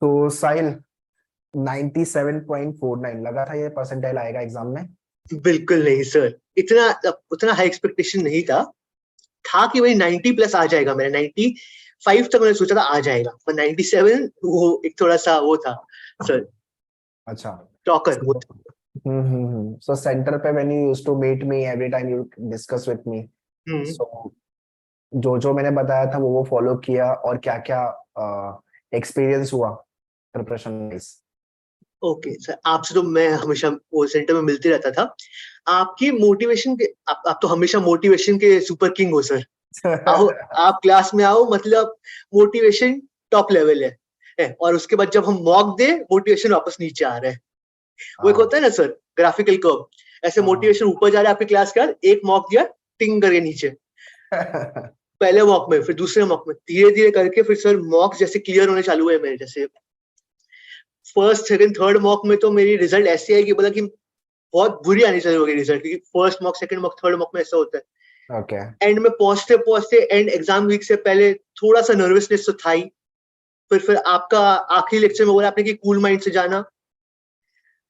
तो साहिल 97.49 लगा था ये परसेंटाइल आएगा एग्जाम में। बिल्कुल नहीं सर, इतना उतना हाई एक्सपेक्टेशन नहीं था। था कि भाई 90 प्लस आ जाएगा, मेरा 95 तक मैंने सोचा था आ जाएगा, पर 97 वो एक थोड़ा सा वो था सर, अच्छा। टॉकर वो सो था। सो सेंटर पे when you used to meet me every time you discuss with me, hmm. So जो जो मैंने बताया था वो फॉलो किया, और क्या क्या एक्सपीरियंस हुआ प्रिपरेशन वाइज। ओके सर, आपसे तो मैं हमेशा वो सेंटर में मिलते रहता था। आपकी मोटिवेशन के आप तो हमेशा मोटिवेशन के सुपर किंग हो सर। आओ, आप क्लास में आओ, मतलब मोटिवेशन टॉप लेवल है, और उसके बाद जब हम मॉक दे मोटिवेशन वापस नीचे आ रहा है। वो एक होता है ना सर, ग्राफिकल कर्व, ऐसे मोटिवेशन ऊपर जा रहा है आपके क्लास का, एक मॉक दिया टिंग करके नीचे। पहले मॉक में, फिर दूसरे मॉक में, धीरे धीरे करके फिर सर मॉक जैसे क्लियर होने चालू हुए मेरे, जैसे फर्स्ट सेकंड थर्ड मॉक में तो मेरी रिजल्ट ऐसी आएगी, बोला कि बहुत बुरी आनी चाहिए होगी रिजल्ट, क्योंकि first mock second mock third mock में ऐसा होता है। ओके। एंड में पहुंचते पहुंचते एंड एग्जाम वीक से पहले थोड़ा सा नर्वसनेस तो था ही। फिर आपका आखिरी लेक्चर में बोला आपने कि कूल माइंड से जाना।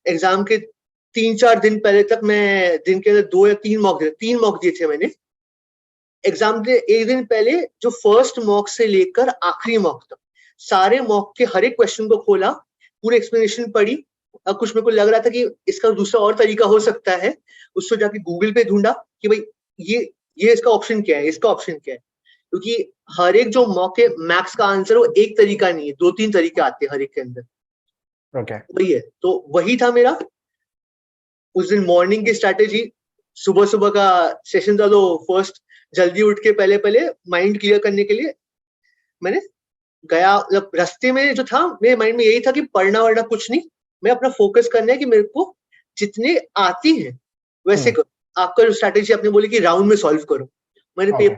एग्जाम के 3-4 दिन पहले तक मैं दिन के अंदर 2 या 3 मॉक दिए थे मैंने। एग्जाम के एक दिन पहले जो फर्स्ट मॉक से लेकर आखिरी मॉक तक सारे मॉक के हर एक क्वेश्चन को खोला, पूरी एक्सप्लेनेशन पढ़ी। अब कुछ मेरे को लग रहा था कि इसका दूसरा और तरीका हो सकता है, उसको जाके गूगल पे ढूंढा कि भाई ये इसका ऑप्शन क्या है, इसका ऑप्शन क्या है, क्योंकि हर एक जो मॉक है मैथ्स का आंसर वो एक तरीका नहीं है, 2-3 तरीके आते हैं हर एक के अंदर। ओके। वही है, तो वही था मेरा उस दिन मॉर्निंग की स्ट्रैटेजी। सुबह सुबह का सेशन था, तो फर्स्ट जल्दी उठ के पहले पहले माइंड क्लियर करने के लिए मैंने गया। मतलब रास्ते में जो था मेरे माइंड में यही था कि पढ़ना वढ़ना कुछ नहीं, मैं अपना फोकस करना है कि मेरे को जितने आती है वैसे करो। आपका जो स्ट्रैटेजी आपने बोली कि राउंड में सॉल्व करो, मैंने ओके।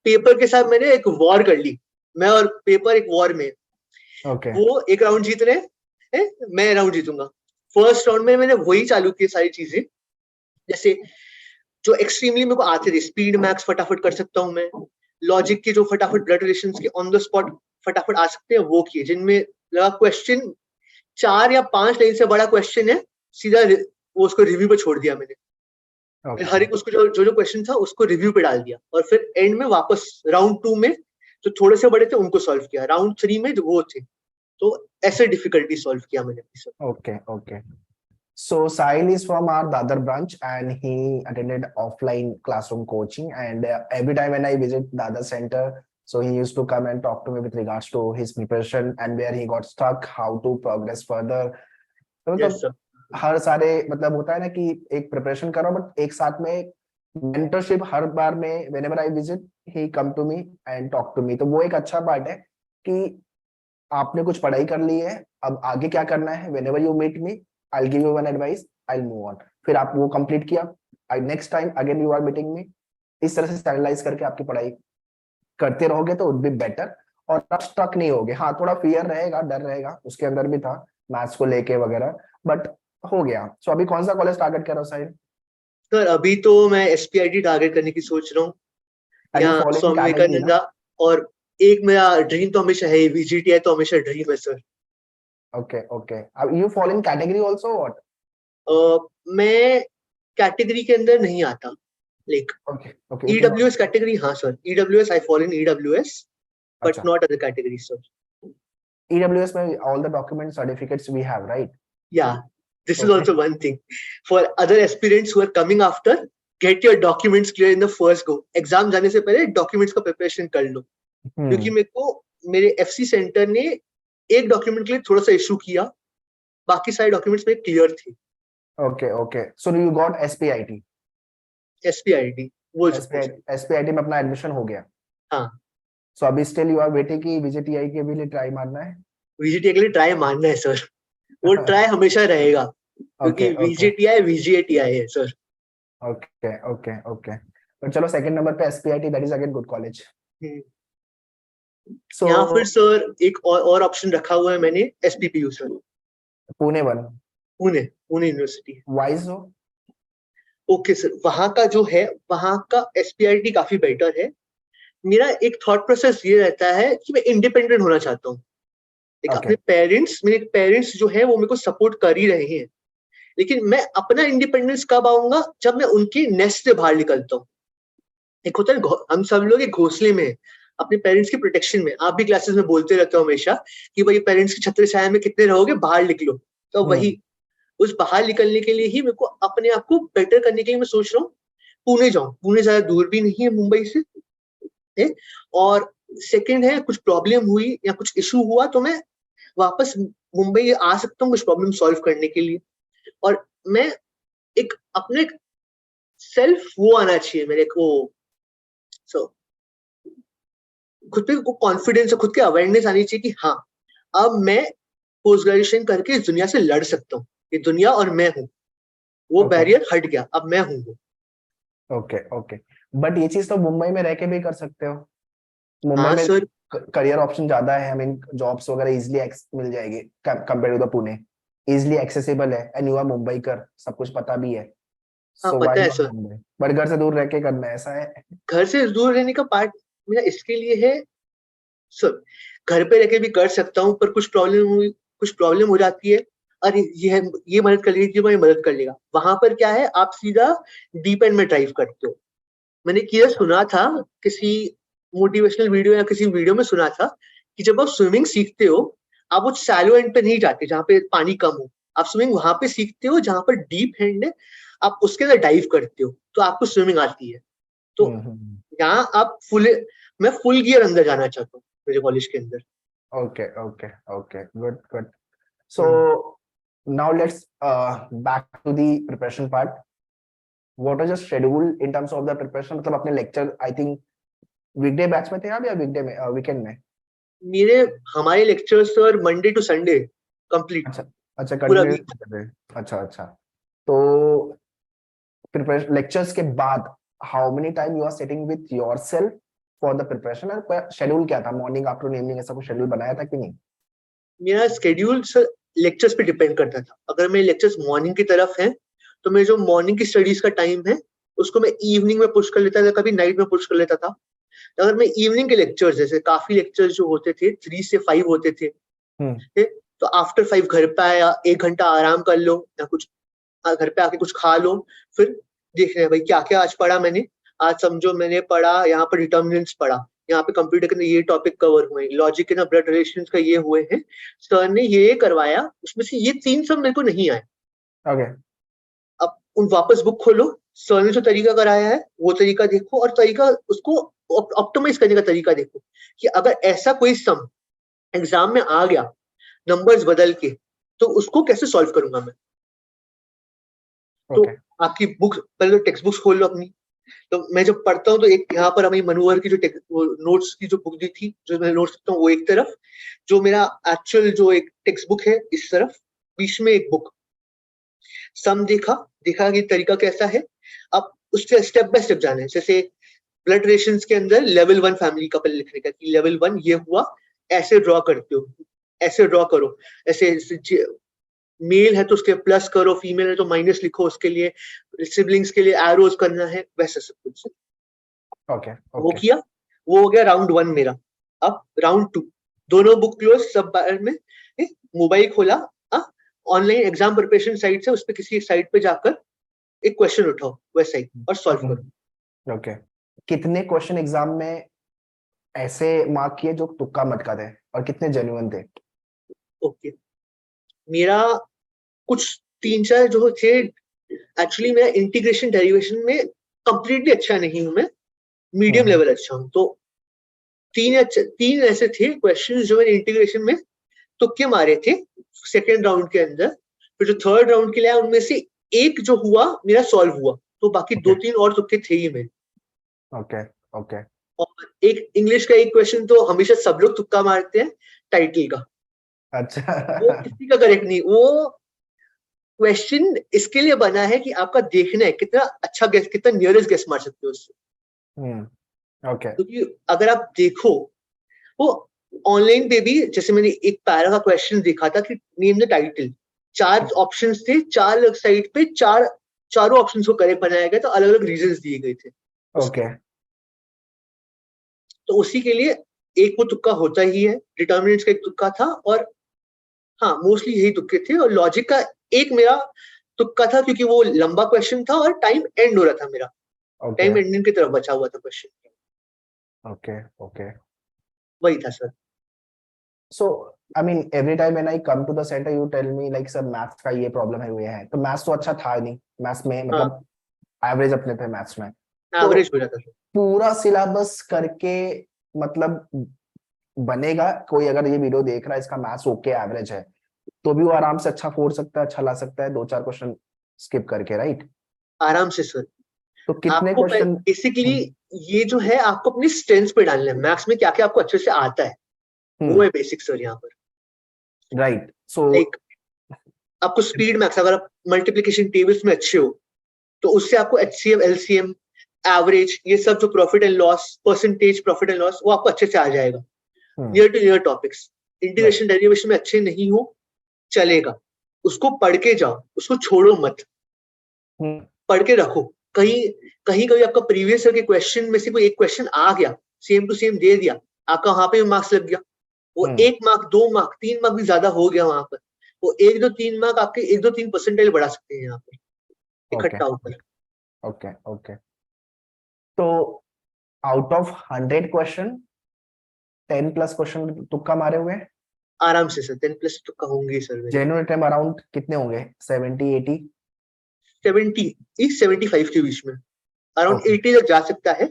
पेपर के साथ मैंने एक वॉर कर ली। मैं और पेपर एक वॉर में, ओके। वो एक राउंड जीत रहे हैं, मैं राउंड जीतूंगा। फर्स्ट राउंड में मैंने वही चालू की सारी चीजें, जैसे जो एक्सट्रीमली मेरे को आते थे, स्पीड मैक्स फटाफट कर सकता हूँ मैं, लॉजिक के जो फटाफट ब्लड रिलेशंस के ऑन द स्पॉट फटाफट आ सकते हैं वो किए, जिनमें लगा क्वेश्चन 4 या 5 लाइन से बड़ा क्वेश्चन है, सीधा वो उसको रिव्यू पे छोड़ दिया मैंने। हर ओके। एक उसको जो जो क्वेश्चन था उसको रिव्यू पे डाल दिया, और फिर एंड में वापस राउंड 2 में जो थोड़े से बड़े थे उनको सॉल्व किया, राउंड 3 में जो वो थे, तो ऐसे डिफिकल्टी सॉल्व किया मैंने अपनी sir. Okay. Okay. So Sahil is from our Dadar branch and he attended offline classroom coaching, and every time when I visit Dadar center, so he used to come and talk to me with regards to his preparation and where he got stuck, how to progress further. तो yes मतलब sir. हर सारे मतलब होता है ना कि एक preparation करो बट एक साथ में मेंटरशिप हर बार में whenever I visit he come to me and talk to me, तो वो एक अच्छा पार्ट है कि आपने कुछ पढ़ाई कर ली है, अब आगे क्या करना है। whenever you meet me I'll give you one advice, I'll move on। फिर आप वो कंप्लीट किया, next time again you are meeting me. इस तरह से स्टैंडर्डाइज करके आपकी पढ़ाई करते रहोगे तो वुड बी बेटर, और आप स्टक नहीं होगे। हाँ, थोड़ा फियर रहेगा, डर रहेगा, उसके अंदर भी था मैथ्स को लेके वगैरह, बट हो गया। सो अभी कौन सा कॉलेज टारगेट कर रहा हो साहिल? सर अभी तो मैं एसपीआईटी टारगेट करने की सोच रहा हूँ, आर यू या फॉलोइंग स्वामी कैटेगरी ना? विवेकानंदा। और एक मेरा ड्रीम तो हमेशा है, वीजीटीआई तो हमेशा ड्रीम है सर। ओके। ओके। अब you following category also what? मैं कैटेगरी के अंदर नहीं आता, like okay. Okay. It is EWS category, हाँ sir, EWS, I follow in EWS, but अच्छा। Not other category sir. EWS में all the document certificates we have, right? Yeah, this is okay. also one thing for other aspirants who are coming after. Get your documents clear in the first go. Exam जाने से पहले documents का preparation कर लो, क्योंकि मेरे को मेरे FC centre ने एक डॉक्यूमेंट के लिए थोड़ा सा इशू किया, बाकी सारे डॉक्यूमेंट्स में क्लियर थे। Okay. Okay. So you got SPIT? SPIT वो जो पूछा। एसपीआईटी एसपीआईटी में अपना एडमिशन हो गया? हाँ, सो अभी स्टिल यू आर वेटिंग कि वीजीटीआई के भी लिए ट्राई मारना है? वीजीटीआई के लिए ट्राई मानना है सर, वो ट्राई हमेशा रहेगा, क्योंकि ओके। ओके। वीजीटीआई वीजीटीआई है सर। ओके। ओके। ओके। तो चलो सेकंड नंबर पे SPIT, that is again good college. So यहाँ फिर सर एक और ऑप्शन रखा हुआ है मैंने, SPPU sir, Pune one, Pune, Pune university. Wise हो? ओके सर, वहां का जो है, वहां का एसपीआईटी काफी बेटर है। मेरा एक थॉट प्रोसेस ये रहता है कि मैं इंडिपेंडेंट होना चाहता हूँ, एक Okay. अपने पेरेंट्स, मेरे पेरेंट्स जो है वो मेरे को सपोर्ट कर ही रहे हैं, लेकिन मैं अपना इंडिपेंडेंस कब आऊंगा, जब मैं उनके नेस्ट से बाहर निकलता हूँ। एक होता है हम सब लोग एक घोंसले में हैं, अपने पेरेंट्स की प्रोटेक्शन में। आप भी क्लासेस में बोलते रहते हो हमेशा कि भाई पेरेंट्स की छत्र छाया में कितने रहोगे, बाहर निकलो। तो वही उस बाहर निकलने के लिए ही मेरे को अपने आप को बेटर करने के लिए मैं सोच रहा हूँ पुणे जाऊं। पुणे ज्यादा दूर भी नहीं है मुंबई से है। और सेकंड है, कुछ प्रॉब्लम हुई या कुछ इशू हुआ तो मैं वापस मुंबई आ सकता हूँ कुछ प्रॉब्लम सॉल्व करने के लिए। और मैं एक अपने सेल्फ वो आना चाहिए मेरे को, सो खुद पे कॉन्फिडेंस, खुद की अवेयरनेस आनी चाहिए कि हाँ अब मैं पोस्ट ग्रेजुएशन करके इस दुनिया से लड़ सकता हूँ, ये दुनिया और मैं हूँ, वो Okay. बैरियर हट गया, अब मैं हूँ वो। ओके ओके, बट ये चीज तो मुंबई में रह के भी कर सकते हो। मुंबई हाँ में सर। करियर ऑप्शन ज्यादा है, आई मीन जॉब्स वगैरह इजिली मिल जाएगी compare to the Pune, easily accessible है, एंड यू आर मुंबई कर, सब कुछ पता भी है, हाँ सो पता व्हाई है नॉट सर। मुंबई, बट घर से दूर रह के करना है, ऐसा है। घर से दूर रहने का पार्ट मेरा इसके लिए है सर, घर पे रह के भी कर सकता हूँ, पर कुछ प्रॉब्लम हो जाती है, अरे ये मदद कर लेगी, ये मदद कर लेगा। वहां पर क्या है, आप सीधा डीप एंड में ड्राइव करते हो। मैंने किया सुना था किसी मोटिवेशनल वीडियो या किसी वीडियो में सुना था कि जब आप स्विमिंग सीखते हो, आप वो शैलो एंड पे नहीं जाते जहाँ पे पानी कम हो, आप स्विमिंग वहां पे सीखते हो जहां पर डीप एंड है, आप उसके अंदर डाइव करते हो तो आपको स्विमिंग आती है। तो यहाँ आप मैं फुल गियर अंदर जाना चाहता हूँ मेरे कॉलेज के अंदर। Okay okay okay, good good. So hmm. Now let's back to the preparation part. What is your schedule in terms of the preparation, मतलब अपने lecture I think weekday batch में थे आप या वीकडे में, वीकेंड में? मेरे हमारे lectures sir Monday to Sunday complete, अच्छा अच्छा, पूरा कंटिन्यू वीक। करते थे, अच्छा अच्छा। तो प्रिपरेशन लेक्चर्स के बाद how many time you are sitting with yourself for the preparation, और शेड्यूल क्या था, मॉर्निंग आफ्टरनून इवनिंग, ऐसा कुछ शेड्यूल बनाया था कि नहीं? मेरा स्केड्यूल सर लेक्चर्स पे डिपेंड करता था। अगर मेरे लेक्चर्स मॉर्निंग की तरफ है तो मेरे जो मॉर्निंग की स्टडीज का टाइम है उसको मैं इवनिंग में पुश कर लेता था, कभी नाइट में पुश कर लेता था। अगर मैं इवनिंग के लेक्चर्स, जैसे काफी लेक्चर्स जो होते थे 3 से 5 होते थे, तो आफ्टर 5 घर पे आया, 1 घंटा आराम कर लो या कुछ घर पे आके कुछ खा लो, फिर देख रहे हैं भाई क्या क्या आज पढ़ा मैंने। आज समझो मैंने पढ़ा यहाँ पर डिटर्मिनेंट्स पढ़ा, यहाँ पे कंप्यूटर के अंदर ये टॉपिक कवर हुए, लॉजिक के ना ब्लड रिलेशंस का ये हुए हैं, सर ने ये करवाया, उसमें से ये 3 सब मेरे को नहीं आए। ओके अब उन वापस बुक खोलो, सर ने जो तरीका कराया है वो तरीका देखो, और तरीका उसको ऑप्टिमाइज करने का तरीका देखो कि अगर ऐसा कोई सम एग्जाम में आ गया नंबर्स बदल के, तो उसको कैसे सॉल्व करूंगा मैं। तो ओके आपकी बुक, पहले तो टेक्स्ट बुक्स खोल लो अपनी। तो मैं जब पढ़ता हूँ तो एक यहाँ पर हमें मनोहर की जो नोट्स की जो बुक दी थी, जो मैं नोट्स लिखता हूँ, वो एक तरफ, जो मेरा एक्चुअल जो एक टेक्स्ट बुक है इस तरफ, बीच में एक बुक। सम देखा, देखा कि तरीका कैसा है। अब उससे स्टेप बाय स्टेप जाना है। जैसे ब्लड रिलेशंस के अंदर लेवल 1 फैमिली का पहले लिखने का, कि लेवल 1 ये हुआ, ऐसे ड्रॉ करते हो, ऐसे ड्रॉ करो, ऐसे मेल है तो उसके प्लस करो, फीमेल है तो माइनस लिखो, उसके लिए सिबलिंग्स के लिए एरोज करना है, वैसे सब कुछ। ओके वो ओके किया, वो हो गया राउंड 1 मेरा। अब राउंड 2, दोनों बुक क्लोज, सब बारे में मोबाइल खोला, ऑनलाइन एग्जाम प्रिपरेशन साइट से उस पर किसी एक साइट पे जाकर एक क्वेश्चन उठाओ वैसा ही और सॉल्व करो। ओके। कितने क्वेश्चन एग्जाम में ऐसे मार्क किए जो तुक्का मटका थे, और कितने जेन्युइन थे? ओके, मेरा कुछ 3-4 जो थे, एक्चुअली मैं इंटीग्रेशन डेरिवेशन में कंप्लीटली अच्छा नहीं हूं, मैं मीडियम हम्म लेवल अच्छा हूँ। तो 3 ऐसे थे क्वेश्चन जो मैंने इंटीग्रेशन में तुक्के मारे थे सेकेंड राउंड के अंदर। फिर जो थर्ड राउंड के लिए आया उनमें से एक जो हुआ मेरा सॉल्व हुआ, तो बाकी ओके 2-3 और तुक्के थे ही मेरे। Okay okay. और एक इंग्लिश का एक क्वेश्चन तो हमेशा सब लोग तुक्का मारते हैं, टाइटल का, अच्छा वो किसी का करेक्ट नहीं। वो क्वेश्चन इसके लिए बना है कि आपका देखना है कितना अच्छा गेस, कितना नियरेस्ट गेस मार सकते हो उससे। ओके क्योंकि अगर आप देखो, वो ऑनलाइन पे भी, जैसे मैंने एक पैरा का क्वेश्चन देखा था कि नेम द टाइटल, 4 ऑप्शंस थे, 4 अलग साइड पे चारों ऑप्शंस को करेक्ट बनाया गया, तो अलग अलग रीजंस दिए गए थे उसके। ओके तो उसी के लिए एक वो तुक्का होता ही है, डिटर्मिनेंट्स का एक तुक्का था, और हाँ मोस्टली यही तुक्के थे, और लॉजिक का एक मेरा तुक्का था क्योंकि वो लंबा क्वेश्चन था और टाइम एंड हो रहा था मेरा, ओके टाइम एंडिंग की तरफ बचा हुआ था क्वेश्चन, ओके ओके. वही था sir. So I mean every time when I come to the center you tell me like sir maths का ये प्रॉब्लम है, ये है. तो मैथ्स तो अच्छा था नहीं, मैथ्स में हाँ मतलब एवरेज अपने थे मैथ्स में. तो एवरेज हो जाता सर। पूरा सिलेबस करके मतलब बनेगा कोई अगर ये वीडियो देख रहा है इसका मैथ्स ओके एवरेज है तो भी वो आराम से अच्छा फोड़ सकता है, अच्छा ला सकता है 2-4 क्वेश्चन स्किप करके, राइट? आराम से सर। तो कितने आपको क्वेश्चन? बेसिकली ये जो है आपको अपनी स्ट्रेंथ पे डालना है, मैथ्स में क्या क्या आपको अच्छे से आता है, वो है बेसिक सर यहाँ पर। राइट. सो लाइक आपको स्पीड मैथ्स, अगर आप मल्टीप्लिकेशन टेबल्स में अच्छे हो तो उससे आपको HCF LCM एवरेज ये सब जो profit and loss, percentage profit and loss, वो आपको अच्छे से आ जाएगा। Near to near topics, integration derivation में अच्छे नहीं हो चलेगा, उसको पढ़ के जाओ, उसको छोड़ो मत, पढ़ के रखो। कहीं कहीं कभी आपका प्रीवियस ईयर के क्वेश्चन में से कोई एक क्वेश्चन आ गया, सेम टू सेम दे दिया, आपका वहां पे मार्क्स लग गया, वो 1 मार्क 2 मार्क 3 मार्क भी ज्यादा हो गया वहां पर, वो 1 2 3 मार्क आपके 1 2 3 परसेंटाइल बढ़ा सकते हैं यहाँ पर इकट्ठा होकर। Okay okay. तो out of 100 question 10 plus question तुक्का मारे हुए हैं आराम से सर, 10 प्लस तो होंगे सर। जेन्युइन टाइम अराउंड कितने होंगे? 70-80? 70 75 के बीच में, अराउंड 80 तक जा सकता है।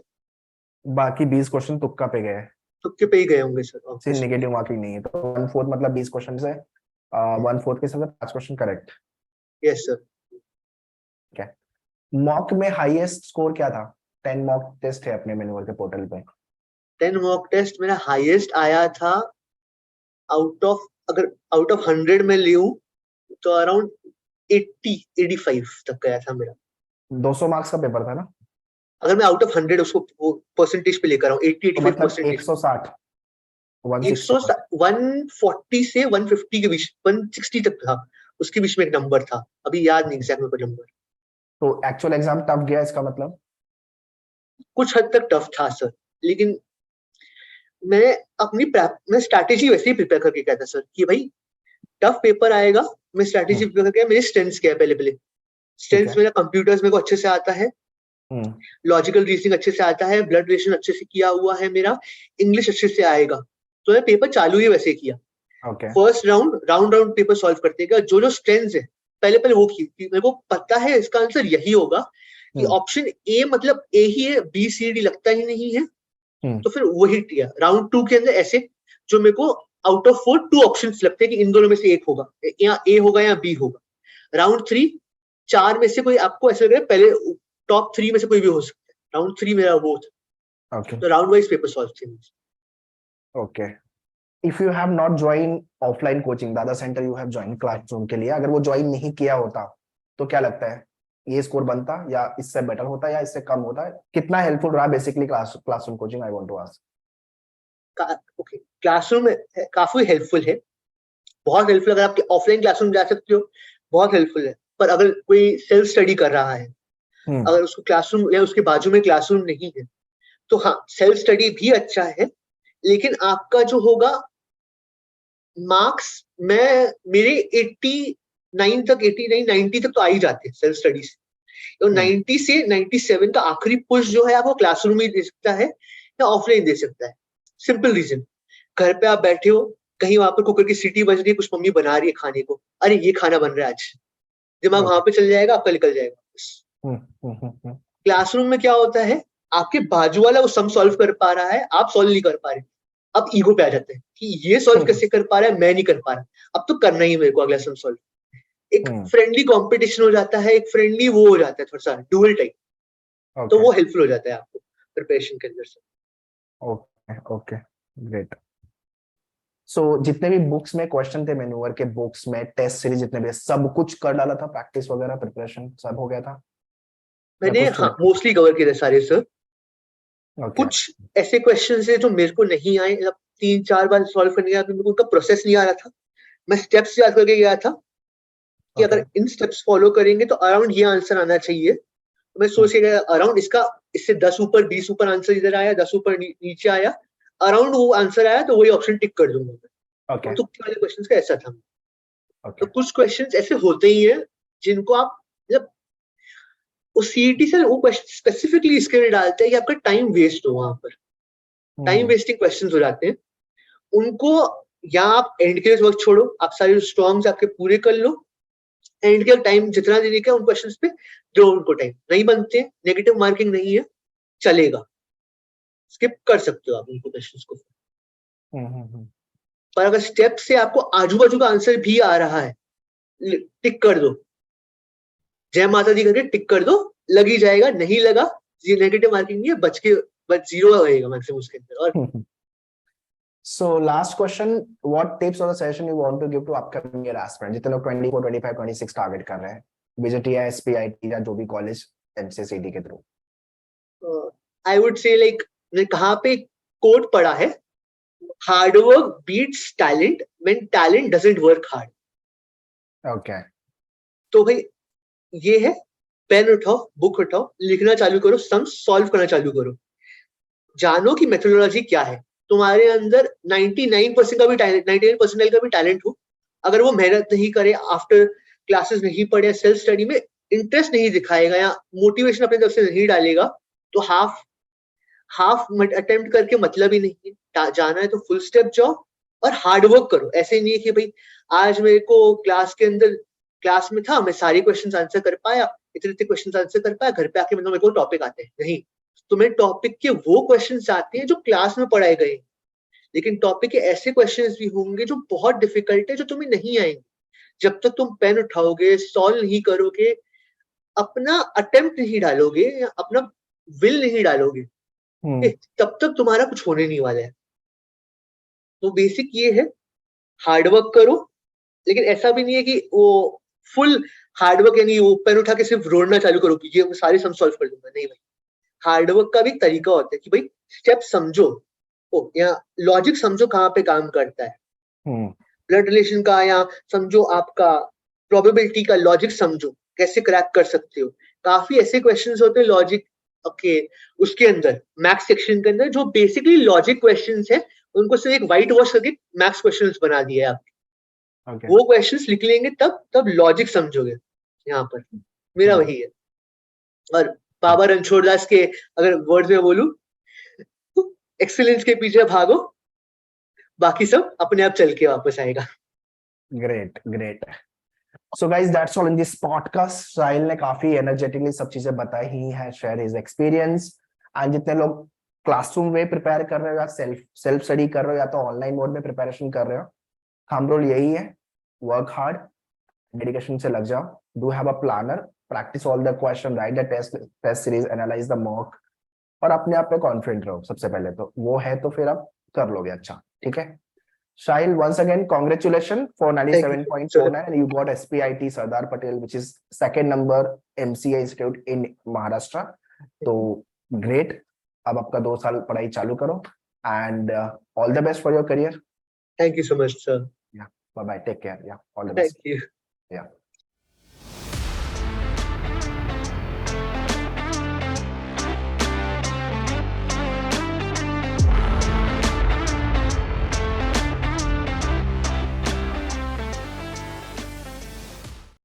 बाकी 20 क्वेश्चन तुक्का पे गए, तुक्के पे ही गए होंगे सर। सिर्फ नेगेटिव मार्किंग नहीं है, तो 1/4 मतलब 20 क्वेश्चन से 1/4 के हिसाब से 5 क्वेश्चन करेक्ट. Yes sir. ठीक है. मॉक में हाईएस्ट स्कोर क्या था? 10 मॉक टेस्ट है अपने मैनुअल के पोर्टल पे. 10 मॉक टेस्ट मेरा हाईएस्ट आया था अगर आउट ऑफ 100 में लूं तो अराउंड 85 तक गया था मेरा. 200 मार्क्स का पेपर था ना? अगर मैं आउट ऑफ 100 उसको परसेंटेज पे लेकर आऊं, 80-85%, 160 140 से 150 के बीच, 160 तक था, उसके बीच में एक नंबर था, अभी याद नहीं एग्जैक्ट मेरे को नंबर. तो एक्चुअल एग्जाम टफ गया इसका मतलब? कुछ हद तक टफ था सर, लेकिन मैं स्ट्रैटेजी वैसे ही प्रिपेयर करके गया था सर कि भाई टफ पेपर आएगा, मैं स्ट्रैटेजी प्रिपेयर करके, मेरे स्ट्रेंथ्स क्या है, पहले स्ट्रेंथ्स मेरा कंप्यूटर्स मेरे को अच्छे से आता है, लॉजिकल रीजनिंग अच्छे से आता है, ब्लड रिलेशन अच्छे से किया हुआ है मेरा, इंग्लिश अच्छे से आएगा, तो मैं पेपर चालू ही वैसे किया. फर्स्ट राउंड पेपर सॉल्व करते गया, जो स्ट्रेंथ्स है पहले वो की, मेरे को पता है इसका आंसर यही होगा कि ऑप्शन ए मतलब ए ही है, बी सी डी लगता ही नहीं है, तो फिर वही किया. राउंड 2 के अंदर ऐसे जो मेरे को आउट ऑफ 4 2 ऑप्शंस लगते हैं कि इन दोनों में से एक होगा, या ए होगा या बी होगा. राउंड 3 4 में से कोई आपको ऐसा लग रहा है पहले टॉप 3 में से कोई भी हो सकता है, राउंड 3 मेरा वो था. तो राउंड वाइज पेपर सॉल्व थे. Okay. If you have not join offline coaching दादा centre, you have join classroom के लिए, अगर वो ज्वाइन नहीं किया होता तो क्या लगता है ये स्कोर बनता या इससे बेटर होता या इससे कम होता? कितना हेल्पफुल रहा basically classroom coaching? I want to ask. Okay, classroom काफी हेल्पफुल है, बहुत हेल्पफुल. अगर आप ऑफलाइन क्लासरूम जा सकते हो बहुत हेल्पफुल है, पर अगर कोई सेल्फ स्टडी कर रहा है, अगर उसको क्लासरूम या उसके बाजू में क्लासरूम नहीं है, तो हाँ सेल्फ स्टडी भी अच्छा है, लेकिन आपका जो होगा मार्क्स, मेरे 89 तक 89 90 तक तो आ ही जाते हैं सेल्फ स्टडी से, तो 90 से 97 का आखिरी पुश जो है आपको क्लासरूम ही दे सकता है या ऑफलाइन दे सकता है. सिंपल रीजन, घर पे आप बैठे हो, कहीं वहां पर कुकर की सीटी बज रही है, कुछ मम्मी बना रही है खाने को, अरे ये खाना बन रहा है आज, दिमाग वहां पे चल जाएगा, आपका निकल जाएगा. क्लासरूम में क्या होता है, आपके बाजू वाला वो सम सॉल्व कर पा रहा है, आप सॉल्व नहीं कर पा रहे, अब ईगो पे आ जाते हैं कि ये सॉल्व कैसे कर पा रहा है, मैं नहीं कर पा रहा, अब तो करना ही मेरे को अगला सम सॉल्व. एक फ्रेंडली कंपटीशन हो जाता है, एक फ्रेंडली वो हो जाता है, थोड़ा सा डुअल टाइप, तो वो हेल्पफुल हो जाता है आपको प्रिपरेशन के अंदर से. Okay okay great. सो जितने भी बुक्स में क्वेश्चन थे, मैन्युअल के बुक्स में टेस्ट सीरीज जितने भी, सब कुछ कर डाला था, प्रैक्टिस वगैरह प्रिपरेशन सब हो गया था? मैंने हाँ मोस्टली कवर किए थे सारे सर. कुछ ऐसे क्वेश्चन है जो मेरे को नहीं आए, 3-4 बार सॉल्व करने गया, मेरे को उनका प्रोसेस नहीं आ रहा था, मैं स्टेप्स याद करके गया था कि अगर इन स्टेप्स फॉलो करेंगे तो अराउंड ये आंसर आना चाहिए. तो मैं सोच के गया अराउंड इससे 10 ऊपर 20 ऊपर आंसर इधर आया, 10 ऊपर नीचे आया, अराउंड वो आंसर आया तो वही ऑप्शन टिक कर दूंगा मैं. तो तुक्के वाले क्वेश्चंस का ऐसा था. तो कुछ क्वेश्चंस ऐसे होते ही हैं जिनको आप मतलब उस सीईटी से वो क्वेश्चन स्पेसिफिकली इसके लिए डालते हैं कि आपका टाइम वेस्ट हो, वहां पर टाइम वेस्टिंग क्वेश्चंस हो जाते हैं। उनको या आप एंड के लिए वक्त छोड़ो, आप सारे स्ट्रॉन्ग्स आपके पूरे कर लो, एंड के टाइम जितना देने का उन क्वेश्चंस पे दो, उनको टाइम नहीं बनते, नेगेटिव मार्किंग नहीं है, चलेगा, स्किप कर सकते हो आप उनको क्वेश्चंस को। पर अगर स्टेप से आपको आजू बाजू का आंसर भी आ रहा है, टिक कर दो, जय माता दी करके टिक कर दो, लग ही जाएगा, नहीं लगा ये नेगेटिव मार्किंग नहीं है, बच जीरो रहेगा मैक्सिमम उसके अंदर। और So last question, what tips or the suggestion you want to give to upcoming year aspirant जितने लोग 24, 25, 26 टारगेट कर रहे हैं, विजिट या एसपीआईटी या जो भी कॉलेज एमसीसीटी के through? I would say like मैंने कहाँ पे कोट पढ़ा है, hard work beats talent when talent doesn't work hard. Okay, तो भाई ये है, पेन उठाओ, बुक उठाओ, लिखना चालू करो, सम सॉल्व करना चालू करो, जानो कि मेथोडोलॉजी क्या है। तुम्हारे अंदर 99% का भी टैलेंट, 99% का भी टैलेंट हो, अगर वो मेहनत नहीं करे, आफ्टर क्लासेस नहीं पढ़े, सेल्फ स्टडी में इंटरेस्ट नहीं दिखाएगा या मोटिवेशन अपने तरफ से नहीं डालेगा, तो हाफ अटेम्प्ट करके मतलब ही नहीं है। जाना है तो फुल स्टेप जाओ और हार्ड वर्क करो। ऐसे नहीं है कि भाई आज मेरे को क्लास में था, मैं सारे क्वेश्चंस आंसर कर पाया, इतने क्वेश्चंस आंसर कर पाया, घर पे आके मतलब मेरे को टॉपिक आते हैं, नहीं। तुम्हें टॉपिक के वो क्वेश्चंस आते हैं जो क्लास में पढ़ाए गए, लेकिन टॉपिक के ऐसे क्वेश्चंस भी होंगे जो बहुत डिफिकल्ट है, जो तुम्हें नहीं आएंगे। जब तक तुम पेन उठाओगे, सॉल्व नहीं करोगे, अपना अटेम्प्ट नहीं डालोगे या अपना विल नहीं डालोगे, तब तक तुम्हारा कुछ होने नहीं वाला है। तो बेसिक ये है, हार्डवर्क करो, लेकिन ऐसा भी नहीं है कि वो फुल हार्डवर्क यानी वो पेन उठा के सिर्फ रोड़ना चालू करो कि ये सारे सम सॉल्व कर दूंगा, नहीं भाई। हार्डवर्क का भी एक तरीका होता है कि भाई स्टेप समझो, या लॉजिक समझो कहाँ पे काम करता है, ब्लड रिलेशन का, या समझो आपका प्रोबेबिलिटी का लॉजिक समझो, कैसे क्रैक कर सकते हो। काफी ऐसे क्वेश्चंस होते हैं लॉजिक के उसके अंदर, मैथ्स सेक्शन के अंदर, जो बेसिकली लॉजिक क्वेश्चंस है, उनको सिर्फ एक व्हाइट वॉश करके मैथ्स क्वेश्चंस बना दिए आपके। वो क्वेश्चंस लिख लेंगे तब लॉजिक समझोगे। यहाँ पर मेरा वही है। और बाबा रणछोड़ दास के अगर वर्ड में बोलूं, एक्सीलेंस के पीछे भागो, बाकी सब अपने आप चल के वापस आएगा। Great. So guys that's all in this podcast. Sahil ने काफी एनर्जेटिकली सब चीजें बताई ही है, शेयर हिज एक्सपीरियंस। एंड जितने लोग क्लासरूम में प्रिपेयर कर रहे हो या सेल्फ स्टडी कर रहे हो या तो ऑनलाइन मोड में प्रिपरेशन कर रहे हो, हम रोल यही है, वर्क हार्ड, डेडिकेशन से लग जाओ, do have a planner, practice all the question, write the test series, analyse the mock, और अपने आप पे कॉन्फिडेंट रहो। सबसे पहले तो वो है, तो फिर आप कर लोगे अच्छा। ठीक है Shahil, once again congratulations for 97.49 and you got SPIT Sardar Patel, which is second number MCA institute in Maharashtra. तो great, अब आपका 2 साल पढ़ाई चालू करो and all the best for your career. Thank you so much, sir. Yeah, bye bye, take care. Yeah, all the best. Thank you. Yeah.